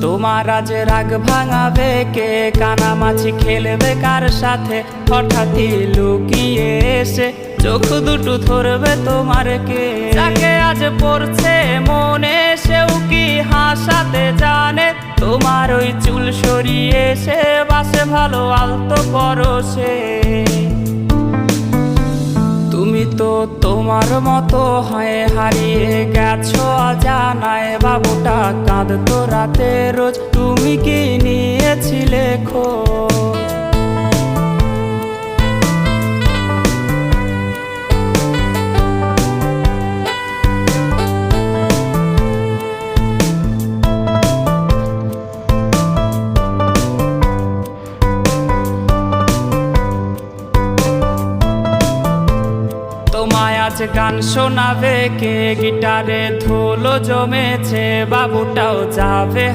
তোমার আজ রাগ ভাঙাবে কে? কানামাছি খেলবে কার সাথে? হঠাৎই লুকিয়ে এসে চোখ দুটো ধরবে তোমার কে? যাকে আজ পড়ছে মনে সেও কি হাসাতে জানে? তোমার ওই চুল সরিয়ে সে বাসে ভালো আলতো পরশে। তুমি তো তোমার মতো হয়ে হারিয়ে গেছো অজানায়। বাবুটা কাঁদতো রাতে রোজ, তুমি কি নিয়েছিলে খোঁজ? তোমায় আজ গান শোনাবে কে? গিটারে ধুলো জমেছে, বাবুটাও যাবে